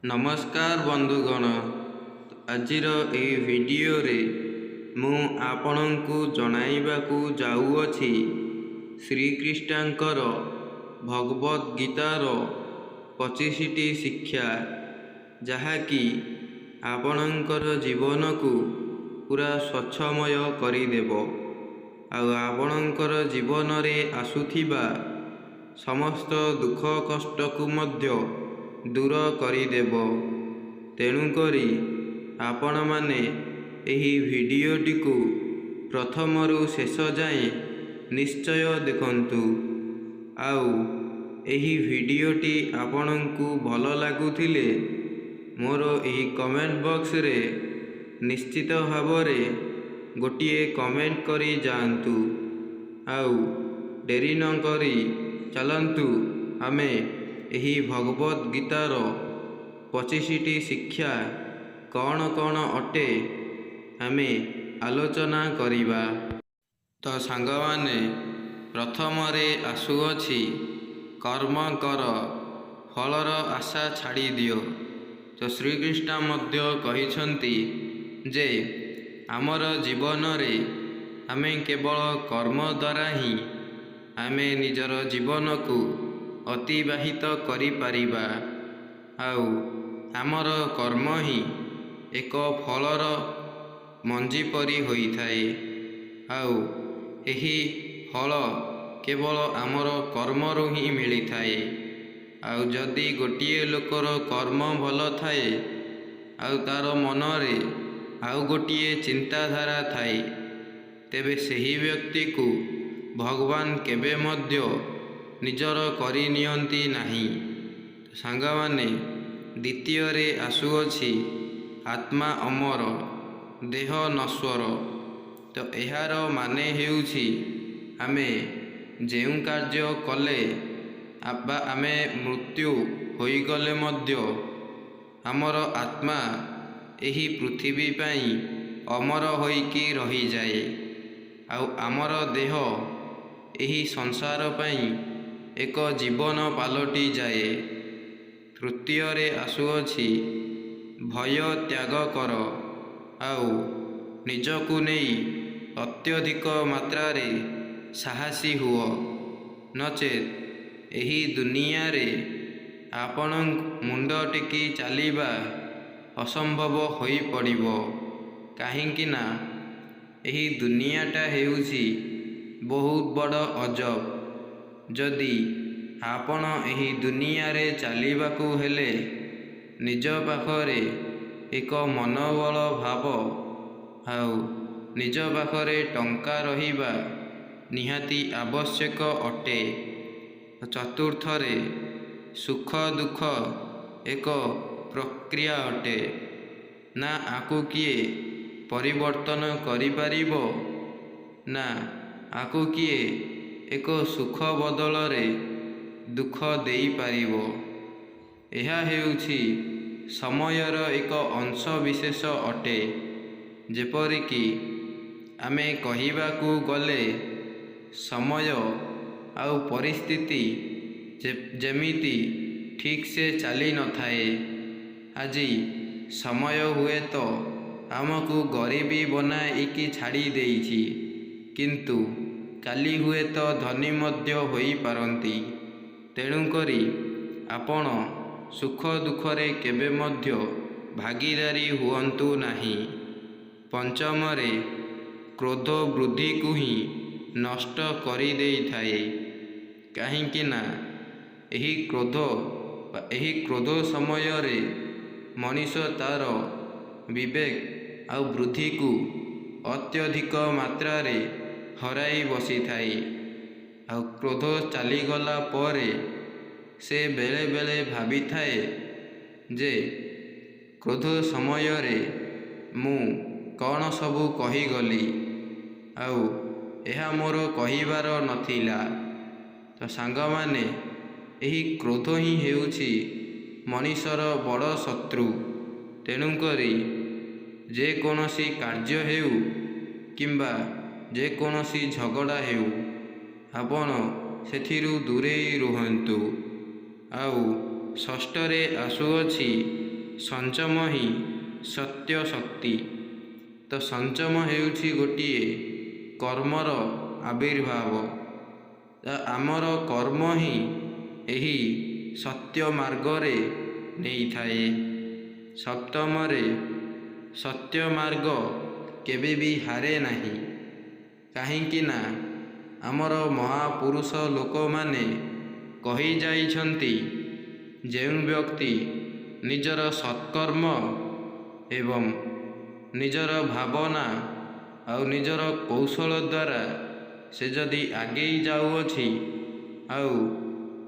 नमस्कार बंधुगण। आजिर एही भिडियोरे मु आपणंकु जणाइबाकु जाउअछि श्रीकृष्णंकर भगवद गीतार 25टी शिक्षा, जहाँकि आपणंकर जीवनकु पूरा स्वच्छमय करिदेव आउ आपणंकर जीवन रे आसुथिबा समस्त दुख कष्ट को मध्य दूर करिदेव। तेणुकरी आपण माने एही भिडियोटी को प्रथमरु शेष जाए निश्चय देखंतु। आउ एही भिडियोटी आपणंकु भल लागुथिले मोर एही कमेंट बॉक्स रे निश्चित भावरे गोटिए कमेंट करी जांतु। आउ डेरी न करी चलंतु आमे एही भगवद गीतार 25टी शिक्षा कौन कौन अटे आमे आलोचना करिबा। तो सांगमाने प्रथमरे आसुअछि कर्म कर फलर आशा छाड़ी दियो। तो श्रीकृष्ण मध्य कहिछंती जे आमर जीवन रे आमे केवल कर्म द्वारा ही आमे निजर जीवन को अतिबाहित करि पारिबा। आउ आमर कर्म ही एक फलर मंजी परी होई थाए। आउ एही फल केवल आमर कर्मरु ही मिली थाए। आउ जदि गोटिए लोकर कर्म भल थाए आउ तार मनरे आउ गोटिए चिंताधारा थाए, तेबे सही व्यक्ति को भगवान केबे मध्य निजर करि नियंती नाही। सांगमाने द्वितीय रे आसुअछि आत्मा अमर देह नश्वर। तो एहार माने हेउछि आमे जेउ कार्य कले आबा आमे मृत्यु होइगले मध्य आमर आत्मा एही पृथ्वी पाई अमर होइकी रही जाए। आउ आमर देह एही संसार पाई एक जीवन पालटी जाए। तृतीय रे आसुअछि भय त्याग कर आउ निजकु नेई अत्यधिक मात्रा रे साहसी हुओ, नचेत एही दुनिया रे आपण मुंड टेकी चलिबा असंभव होई पड़िबो। काहेकि ना एही दुनियाटा हेउछि बहुत बड़ अजब। जदि आपण एही दुनिया रे चलिबाकू हेले निज पाखरे एक मनोबल भाव आउ निज पाखरे टंका रहिबा निहाती आवश्यक अटे। चतुर्थ रे सुख दुख एक प्रक्रिया अटे, ना आकु किए परिवर्तन करि पारिबो ना आकु किए एक सुख बदल रे दुख देई पारिबो। एहा हेउछि समयर एक अंश विशेष अटे। जेपरिकी आमे कहिबाकू गले समय आउ परिस्थिति जेमिति ठीक से चली न थाए। आजी समय हुए तो आमको गरीबी बनाइकी छाड़ी देइछि, किंतु काली हुए तो धनी मध्य होई पारंती। तेणुकरी आपण सुख दुखरे केबे मध्य भागीदारी हुअंतु नाही। पंचम रे क्रोध वृद्धि को ही नष्ट करि देई थाए। काहेकि ना एही क्रोध समय रे मनीष तार विवेक आउ वृद्धि को अत्यधिक मात्रा रे हराई बसी थाए। आउ क्रोध चलीगला परे से बेले बेले भाभी थाए जे क्रोध समय रे मु कौन सबू कहीगली आउ एहा मोर कहिबार नथिला। तो सांगमाने एही क्रोध ही हेउछि मनीषर बड़ शत्रु। तेणुकरी जे कोनोसी कार्य हेउ किंबा जे कोनोसी झगड़ा हेउ आपण सेथिरु दूरे रुहंतु। आउ षष्ठ रे आसुअछि ସଂଯମ ହିଁ ସତ୍ୟ ଶକ୍ତି। ତ ସଂଯମ ହେଉଛି ଗୋଟିଏ କର୍ମର ଆବିର୍ଭାବ। ଆମର କର୍ମ ହିଁ ଏହି ସତ୍ୟ ମାର୍ଗରେ ନେଇଥାଏ। ସପ୍ତମରେ, ସତ୍ୟ ମାର୍ଗ କେବେ ବି ହାରେ ନାହିଁ। କାହିଁକି ନା ଆମର ମହାପୁରୁଷ ଲୋକମାନେ କହିଯାଇଛନ୍ତି, ଯେଉଁ ବ୍ୟକ୍ତି ନିଜର ସତ୍କର୍ମ ଏବଂ ନିଜର ଭାବନା ଆଉ ନିଜର କୌଶଳ ଦ୍ୱାରା ସେ ଯଦି ଆଗେଇ ଯାଉଅଛି ଆଉ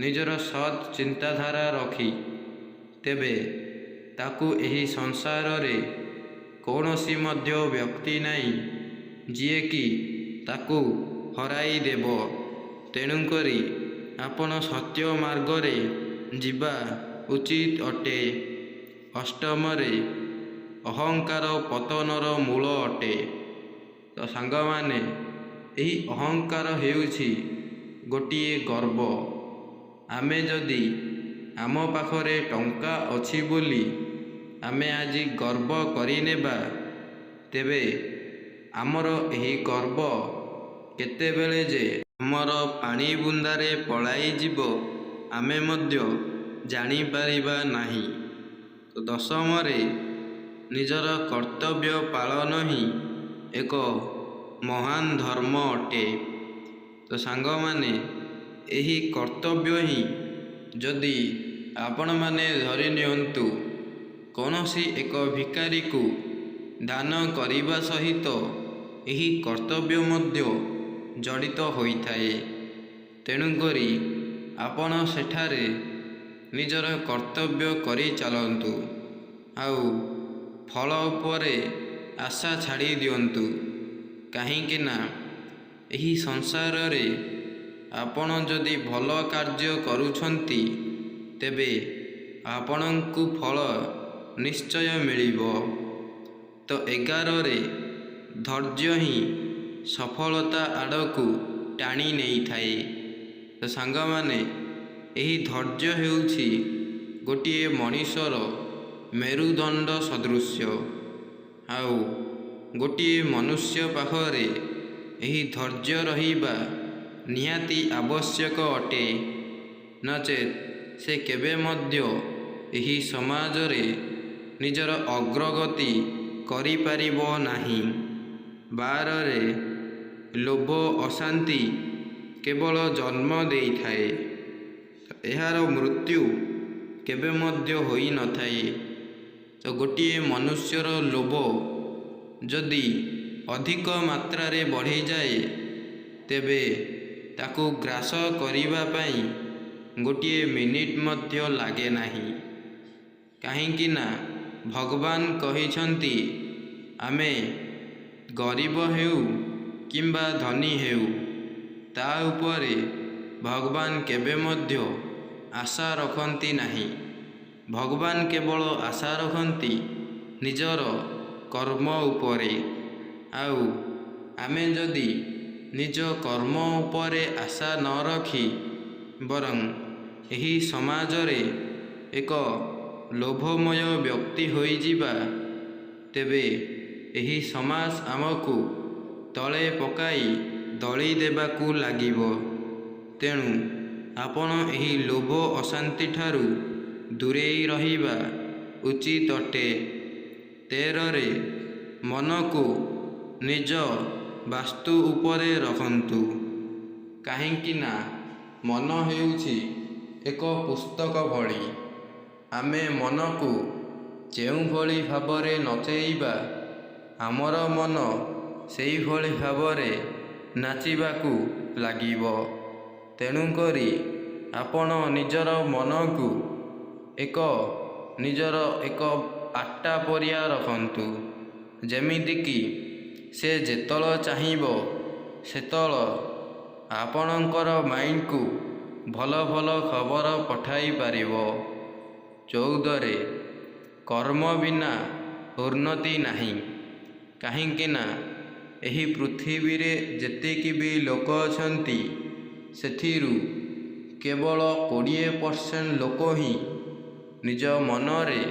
ନିଜର ସତ୍ ଚିନ୍ତାଧାରା ରଖି, ତେବେ ତାକୁ ଏହି ସଂସାରରେ କୌଣସି ମଧ୍ୟ ବ୍ୟକ୍ତି ନାହିଁ ଯିଏକି ତାକୁ ହରାଇ ଦେବ। ତେଣୁକରି ଆପଣ ସତ୍ୟ ମାର୍ଗରେ ଯିବା ଉଚିତ ଅଟେ। ଅଷ୍ଟମରେ, ଅହଙ୍କାର ପତନର ମୂଳ ଅଟେ। ତ ସାଙ୍ଗମାନେ, ଏହି ଅହଙ୍କାର ହେଉଛି ଗୋଟିଏ ଗର୍ବ। ଆମେ ଯଦି ଆମ ପାଖରେ ଟଙ୍କା ଅଛି ବୋଲି ଆମେ ଆଜି ଗର୍ବ କରିନେବା, ତେବେ ଆମର ଏହି ଗର୍ବ କେତେବେଳେ ଯେ ଆମର ପାଣି ବୁନ୍ଦାରେ ପଳାଇଯିବ ଆମେ ମଧ୍ୟ ଜାଣିପାରିବା ନାହିଁ। ତ ଦଶମରେ, ନିଜର କର୍ତ୍ତବ୍ୟ ପାଳନ ହିଁ ଏକ ମହାନ ଧର୍ମ ଅଟେ। ତ ସାଙ୍ଗମାନେ, ଏହି କର୍ତ୍ତବ୍ୟ ହିଁ ଯଦି ଆପଣମାନେ ଧରି ନିଅନ୍ତୁ, କୌଣସି ଏକ ଭିକାରୀକୁ ଦାନ କରିବା ସହିତ ଏହି କର୍ତ୍ତବ୍ୟ ମଧ୍ୟ ଜଡ଼ିତ ହୋଇଥାଏ। ତେଣୁକରି ଆପଣ ସେଠାରେ ନିଜର କର୍ତ୍ତବ୍ୟ କରି ଚାଲନ୍ତୁ ଆଉ ଫଳ ଉପରେ ଆଶା ଛାଡ଼ି ଦିଅନ୍ତୁ। କାହିଁକି ନା ଏହି ସଂସାରରେ ଆପଣ ଯଦି ଭଲ କାର୍ଯ୍ୟ କରୁଛନ୍ତି, ତେବେ ଆପଣଙ୍କୁ ଫଳ ନିଶ୍ଚୟ ମିଳିବ। ତ 11ରେ, ଧୈର୍ଯ୍ୟ ହିଁ ସଫଳତା ଆଡ଼କୁ ଟାଣି ନେଇଥାଏ। ତ ସାଙ୍ଗମାନେ, ଏହି ଧୈର୍ଯ୍ୟ ହେଉଛି ଗୋଟିଏ ମଣିଷର ମେରୁଦଣ୍ଡ ସଦୃଶ୍ୟ। ଆଉ ଗୋଟିଏ ମନୁଷ୍ୟ ପାଖରେ ଏହି ଧୈର୍ଯ୍ୟ ରହିବା ନିହାତି ଆବଶ୍ୟକ ଅଟେ। ନଚେତ୍ ସେ କେବେ ମଧ୍ୟ ଏହି ସମାଜରେ ନିଜର ଅଗ୍ରଗତି କରିପାରିବ ନାହିଁ। 12ରେ, ଲୋଭ ଅଶାନ୍ତି କେବଳ ଜନ୍ମ ଦେଇଥାଏ, ଏହାର ମୃତ୍ୟୁ କେବେ ମଧ୍ୟ ହୋଇନଥାଏ। ତ ଗୋଟିଏ ମନୁଷ୍ୟର ଲୋଭ ଯଦି ଅଧିକ ମାତ୍ରାରେ ବଢ଼ିଯାଏ, ତେବେ ତାକୁ ଗ୍ରାସ କରିବା ପାଇଁ ଗୋଟିଏ ମିନିଟ୍ ମଧ୍ୟ ଲାଗେ ନାହିଁ। କାହିଁକି ନା ଭଗବାନ କହିଛନ୍ତି, ଆମେ ଗରିବ ହେଉ କିମ୍ବା ଧନୀ ହେଉ, ତା ଉପରେ ଭଗବାନ କେବେ ମଧ୍ୟ ଆଶା ରଖନ୍ତି ନାହିଁ। ଭଗବାନ କେବଳ ଆଶା ରଖନ୍ତି ନିଜର କର୍ମ ଉପରେ। ଆଉ ଆମେ ଯଦି ନିଜ କର୍ମ ଉପରେ ଆଶା ନ ରଖି ବରଂ ଏହି ସମାଜରେ ଏକ ଲୋଭମୟ ବ୍ୟକ୍ତି ହୋଇଯିବା, ତେବେ ଏହି ସମାଜ ଆମକୁ ତଳେ ପକାଇ ଦଳି ଦେବାକୁ ଲାଗିବ। ତେଣୁ ଆପଣ ଏହି ଲୋଭ ଅଶାନ୍ତିଠାରୁ ଦୂରେଇ ରହିବା ଉଚିତ ଅଟେ। 13ରେ, ମନକୁ ନିଜ ବାସ୍ତୁ ଉପରେ ରଖନ୍ତୁ। କାହିଁକି ନା ମନ ହେଉଛି ଏକ ପୁସ୍ତକ ଭଳି। ଆମେ ମନକୁ ଯେଉଁଭଳି ଭାବରେ ନଚେଇବା, ଆମର ମନ ସେହିଭଳି ଭାବରେ ନାଚିବାକୁ ଲାଗିବ। ତେଣୁକରି ଆପଣ ନିଜର ମନକୁ ନିଜର ଏକ ଆଟ୍ଟା ପରିଆ ରଖନ୍ତୁ। ଯେମିତିକି ସେ ଯେତେବେଳେ ଚାହିଁବ ସେତେବେଳେ ଆପଣଙ୍କର ମାଇଣ୍ଡକୁ ଭଲ ଭଲ ଖବର ପଠାଇ ପାରିବ। 14ରେ, କର୍ମ ବିନା ଉନ୍ନତି ନାହିଁ। କାହିଁକି ନା ଏହି ପୃଥିବୀରେ ଯେତିକି ବି ଲୋକ ଅଛନ୍ତି, ସେଥିରୁ କେବଳ 20% ଲୋକ ହିଁ ନିଜ ମନରେ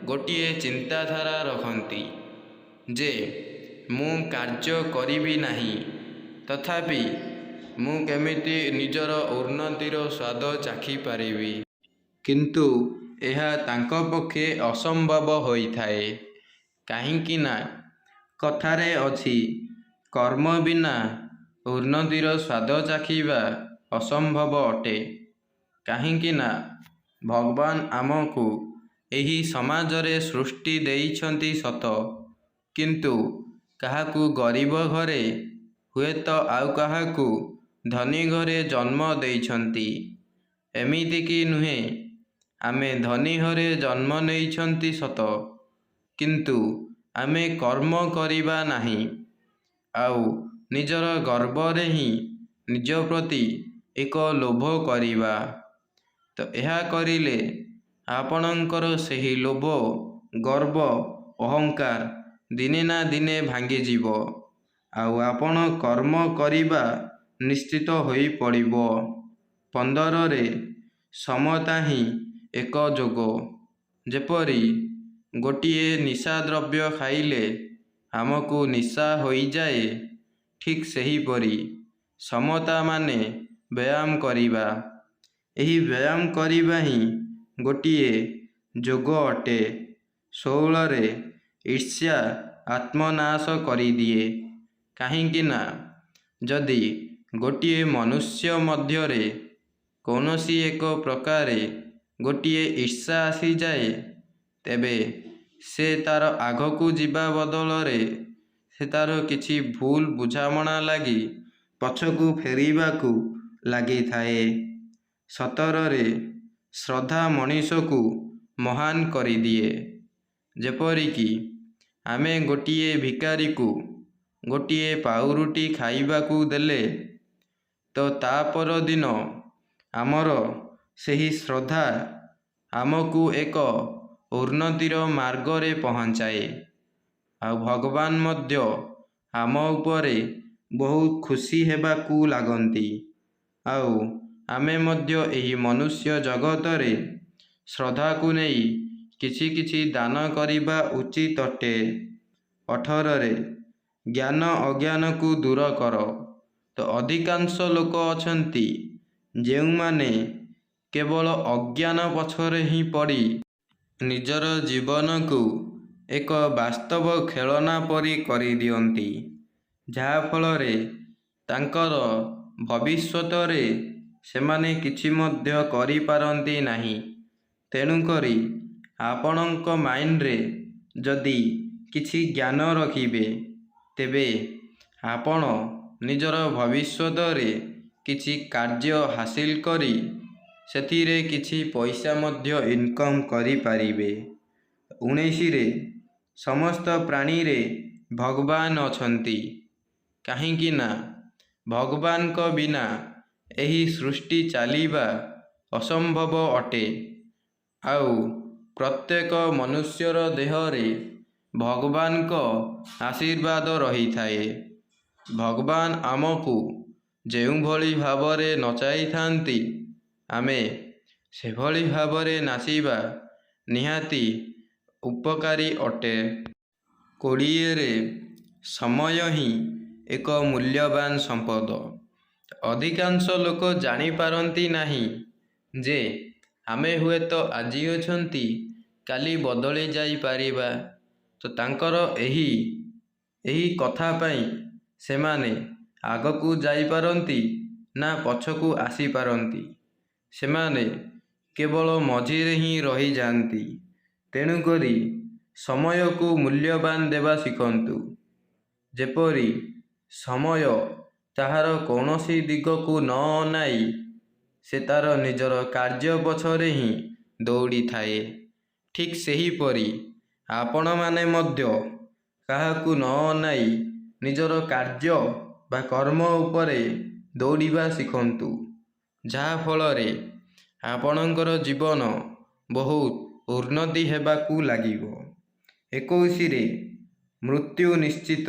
ଗୋଟିଏ ଚିନ୍ତାଧାରା ରଖନ୍ତି ଯେ ମୁଁ କାର୍ଯ୍ୟ କରିବି ନାହିଁ, ତଥାପି ମୁଁ କେମିତି ନିଜର ଉନ୍ନତିର ସ୍ୱାଦ ଚାଖିପାରିବି। କିନ୍ତୁ ଏହା ତାଙ୍କ ପକ୍ଷେ ଅସମ୍ଭବ ହୋଇଥାଏ। କାହିଁକି ନା କଥାରେ ଅଛି, କର୍ମ ବିନା ଉନ୍ନତିର ସ୍ୱାଦ ଚାଖିବା ଅସମ୍ଭବ ଅଟେ। କାହିଁକି ନା ଭଗବାନ ଆମକୁ ଏହି ସମାଜରେ ସୃଷ୍ଟି ଦେଇଛନ୍ତି ସତ, କିନ୍ତୁ କାହାକୁ ଗରିବ ଘରେ, ହୁଏତ ଆଉ କାହାକୁ ଧନୀ ଘରେ ଜନ୍ମ ଦେଇଛନ୍ତି। ଏମିତିକି ନୁହେଁ, ଆମେ ଧନୀ ଘରେ ଜନ୍ମ ନେଇଛନ୍ତି ସତ, କିନ୍ତୁ ଆମେ କର୍ମ କରିବା ନାହିଁ, ଆଉ ନିଜର ଗର୍ବରେ ହିଁ ନିଜ ପ୍ରତି ଏକ ଲୋଭ କରିବା। ତ ଏହା କରିଲେ ଆପଣଙ୍କର ସେହି ଲୋଭ, ଗର୍ବ, ଅହଙ୍କାର ଦିନେ ନା ଦିନେ ଭାଙ୍ଗିଯିବ, ଆଉ ଆପଣ କର୍ମ କରିବା ନିଶ୍ଚିତ ହୋଇପଡ଼ିବ। 15ରେ ସମତା ହିଁ ଏକ ଯୋଗ। ଯେପରି ଗୋଟିଏ ନିଶାଦ୍ରବ୍ୟ ଖାଇଲେ ଆମକୁ ନିଶା ହୋଇଯାଏ, ଠିକ୍ ସେହିପରି ସମତା ମାନେ ବ୍ୟାୟାମ କରିବା। ଏହି ବ୍ୟାୟାମ କରିବା ହିଁ ଗୋଟିଏ ଯୋଗ ଅଟେ। 16ରେ ଈର୍ଷ୍ୟା ଆତ୍ମନାଶ କରିଦିଏ। କାହିଁକି ନା ଯଦି ଗୋଟିଏ ମନୁଷ୍ୟ ମଧ୍ୟରେ କୌଣସି ଏକ ପ୍ରକାରେ ଗୋଟିଏ ଈର୍ଷା ଆସିଯାଏ, ତେବେ ସେ ତାର ଆଗକୁ ଯିବା ବଦଳରେ ସେ ତାର କିଛି ଭୁଲ ବୁଝାମଣା ଲାଗି ପଛକୁ ଫେରିବାକୁ ଲାଗିଥାଏ। 17ରେ ଶ୍ରଦ୍ଧା ମଣିଷକୁ ମହାନ କରିଦିଏ। ଯେପରିକି ଆମେ ଗୋଟିଏ ଭିକାରୀକୁ ଗୋଟିଏ ପାଉରୁଟି ଖାଇବାକୁ ଦେଲେ, ତ ତା ପରଦିନ ଆମର ସେହି ଶ୍ରଦ୍ଧା ଆମକୁ ଏକ ଉନ୍ନତିର ମାର୍ଗରେ ପହଞ୍ଚାଏ, ଆଉ ଭଗବାନ ମଧ୍ୟ ଆମ ଉପରେ ବହୁତ ଖୁସି ହେବାକୁ ଲାଗନ୍ତି, ଆଉ ଆମେ ମଧ୍ୟ ଏହି ମନୁଷ୍ୟ ଜଗତରେ ଶ୍ରଦ୍ଧାକୁ ନେଇ କିଛି କିଛି ଦାନ କରିବା ଉଚିତ ଅଟେ। 18ରେ ଜ୍ଞାନ ଅଜ୍ଞାନକୁ ଦୂର କର। ତ ଅଧିକାଂଶ ଲୋକ ଅଛନ୍ତି ଯେଉଁମାନେ କେବଳ ଅଜ୍ଞାନ ପଛରେ ହିଁ ପଡ଼ି ନିଜର ଜୀବନକୁ ଏକ ବାସ୍ତବ ଖେଳନା ପରି କରିଦିଅନ୍ତି, ଯାହାଫଳରେ ତାଙ୍କର ଭବିଷ୍ୟତରେ ସେମାନେ କିଛି ମଧ୍ୟ କରିପାରନ୍ତି ନାହିଁ। ତେଣୁକରି ଆପଣଙ୍କ ମାଇଣ୍ଡରେ ଯଦି କିଛି ଜ୍ଞାନ ରଖିବେ, ତେବେ ଆପଣ ନିଜର ଭବିଷ୍ୟତରେ କିଛି କାର୍ଯ୍ୟ ହାସିଲ କରି ସେଥିରେ କିଛି ପଇସା ମଧ୍ୟ ଇନକମ୍ କରିପାରିବେ। 19ରେ ସମସ୍ତ ପ୍ରାଣୀରେ ଭଗବାନ ଅଛନ୍ତି। କାହିଁକି ନା ଭଗବାନଙ୍କ ବିନା ଏହି ସୃଷ୍ଟି ଚାଲିବା ଅସମ୍ଭବ ଅଟେ, ଆଉ ପ୍ରତ୍ୟେକ ମନୁଷ୍ୟର ଦେହରେ ଭଗବାନଙ୍କ ଆଶୀର୍ବାଦ ରହିଥାଏ। ଭଗବାନ ଆମକୁ ଯେଉଁଭଳି ଭାବରେ ନଚାଇଥାନ୍ତି, ଆମେ ସେଭଳି ଭାବରେ ନାଚିବା ନିହାତି ଉପକାରୀ ଅଟେ। 20ରେ ସମୟ ହିଁ ଏକ ମୂଲ୍ୟବାନ ସମ୍ପଦ। ଅଧିକାଂଶ ଲୋକ ଜାଣିପାରନ୍ତି ନାହିଁ ଯେ ଆମେ ହୁଏତ ଆଜି ଅଛନ୍ତି, କାଲି ବଦଳି ଯାଇପାରିବା। ତ ତାଙ୍କର ଏହି କଥା ପାଇଁ ସେମାନେ ଆଗକୁ ଯାଇପାରନ୍ତି ନା ପଛକୁ ଆସିପାରନ୍ତି, ସେମାନେ କେବଳ ମଝିରେ ହିଁ ରହିଯାଆନ୍ତି। ତେଣୁକରି ସମୟକୁ ମୂଲ୍ୟବାନ ଦେବା ଶିଖନ୍ତୁ। ଯେପରି ସମୟ ତାହାର କୌଣସି ଦିଗକୁ ନ ଅନାଇ ସେ ତାର ନିଜର କାର୍ଯ୍ୟ ପଛରେ ହିଁ ଦୌଡ଼ିଥାଏ, ଠିକ୍ ସେହିପରି ଆପଣମାନେ ମଧ୍ୟ କାହାକୁ ନ ଅନାଇ ନିଜର କାର୍ଯ୍ୟ ବା କର୍ମ ଉପରେ ଦୌଡ଼ିବା ଶିଖନ୍ତୁ, ଯାହାଫଳରେ ଆପଣଙ୍କର ଜୀବନ ବହୁତ ଉନ୍ନତି ହେବାକୁ ଲାଗିବ। 21ରେ ମୃତ୍ୟୁ ନିଶ୍ଚିତ,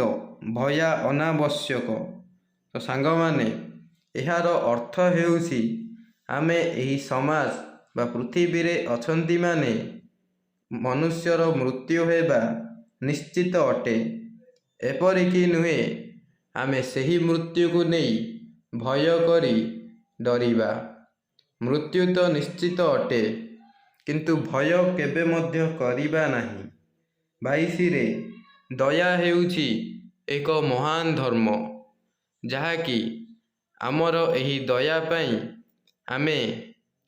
ଭୟ ଅନାବଶ୍ୟକ। ତ ସାଙ୍ଗମାନେ, ଏହାର ଅର୍ଥ ହେଉଛି ଆମେ ଏହି ସମାଜ ବା ପୃଥିବୀରେ ଅଛନ୍ତି ମାନେ ମନୁଷ୍ୟର ମୃତ୍ୟୁ ହେବା ନିଶ୍ଚିତ ଅଟେ। ଏପରିକି ନୁହେଁ ଆମେ ସେହି ମୃତ୍ୟୁକୁ ନେଇ ଭୟ କରି ଡରିବା। ମୃତ୍ୟୁ ତ ନିଶ୍ଚିତ ଅଟେ, କିନ୍ତୁ ଭୟ କେବେ ମଧ୍ୟ କରିବା ନାହିଁ। 22ରେ ଦୟା ହେଉଛି ଏକ ମହାନ ଧର୍ମ, ଯାହାକି ଆମର ଏହି ଦୟା ପାଇଁ ଆମେ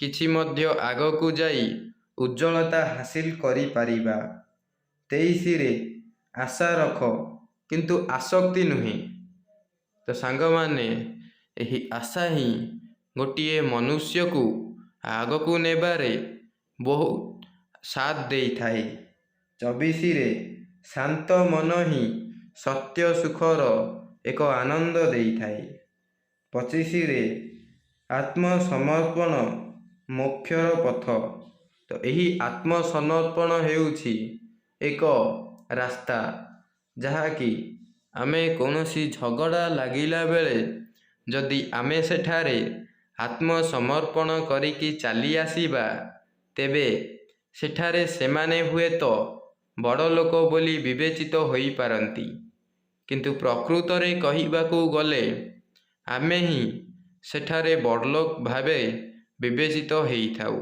କିଛି ମଧ୍ୟ ଆଗକୁ ଯାଇ ଉଜ୍ଜ୍ୱଳତା ହାସିଲ କରିପାରିବା। 23ରେ ଆଶା ରଖ କିନ୍ତୁ ଆସକ୍ତି ନୁହେଁ। ତ ସାଙ୍ଗମାନେ, ଏହି ଆଶା ହିଁ ଗୋଟିଏ ମନୁଷ୍ୟକୁ ଆଗକୁ ନେବାରେ ବହୁତ ସାଥ ଦେଇଥାଏ। 24ରେ ଶାନ୍ତ ମନ ହିଁ ସତ୍ୟ ସୁଖର ଏକ ଆନନ୍ଦ ଦେଇଥାଏ। 25ରେ ଆତ୍ମସମର୍ପଣ ମୋକ୍ଷର ପଥ। ତ ଏହି ଆତ୍ମସମର୍ପଣ ହେଉଛି ଏକ ରାସ୍ତା, ଯାହାକି ଆମେ କୌଣସି ଝଗଡ଼ା ଲାଗିଲା ବେଳେ ଯଦି ଆମେ ସେଠାରେ ଆତ୍ମସମର୍ପଣ କରିକି ଚାଲି ଆସିବା, ତେବେ ସେଠାରେ ସେମାନେ ହୁଏତ ବଡ଼ ଲୋକ ବୋଲି ବିବେଚିତ ହୋଇପାରନ୍ତି, କିନ୍ତୁ ପ୍ରକୃତରେ କହିବାକୁ ଗଲେ ଆମେ ହିଁ ସେଠାରେ ବଡ଼ଲୋକ ଭାବେ ବିବେଚିତ ହେଇଥାଉ।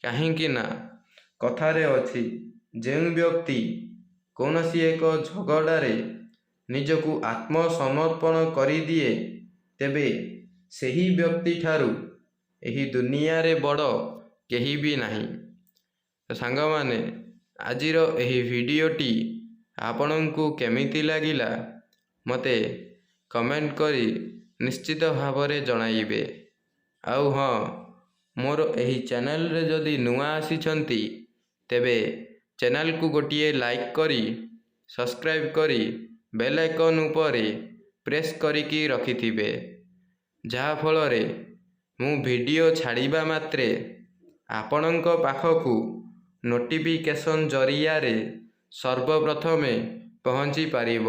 କାହିଁକି ନା କଥାରେ ଅଛି, ଯେଉଁ ବ୍ୟକ୍ତି କୌଣସି ଏକ ଝଗଡ଼ାରେ ନିଜକୁ ଆତ୍ମସମର୍ପଣ କରିଦିଏ, ତେବେ ସେହି ବ୍ୟକ୍ତିଠାରୁ ଏହି ଦୁନିଆରେ ବଡ଼ କେହି ବି ନାହିଁ। ତ ସାଙ୍ଗମାନେ, ଆଜିର ଏହି ଭିଡ଼ିଓଟି ଆପଣଙ୍କୁ କେମିତି ଲାଗିଲା ମୋତେ କମେଣ୍ଟ କରି ନିଶ୍ଚିତ ଭାବରେ ଜଣାଇବେ। ଆଉ ହଁ, ମୋର ଏହି ଚ୍ୟାନେଲରେ ଯଦି ନୂଆ ଆସିଛନ୍ତି, ତେବେ ଚ୍ୟାନେଲକୁ ଗୋଟିଏ ଲାଇକ୍ କରି ସବସ୍କ୍ରାଇବ୍ କରି ବେଲ୍ ଆଇକନ୍ ଉପରେ ପ୍ରେସ୍ କରିକି ରଖିଥିବେ, ଯାହାଫଳରେ ମୁଁ ଭିଡ଼ିଓ ଛାଡ଼ିବା ମାତ୍ରେ ଆପଣଙ୍କ ପାଖକୁ ନୋଟିଫିକେସନ୍ ଜରିଆରେ ସର୍ବପ୍ରଥମେ ପହଞ୍ଚି ପାରିବ।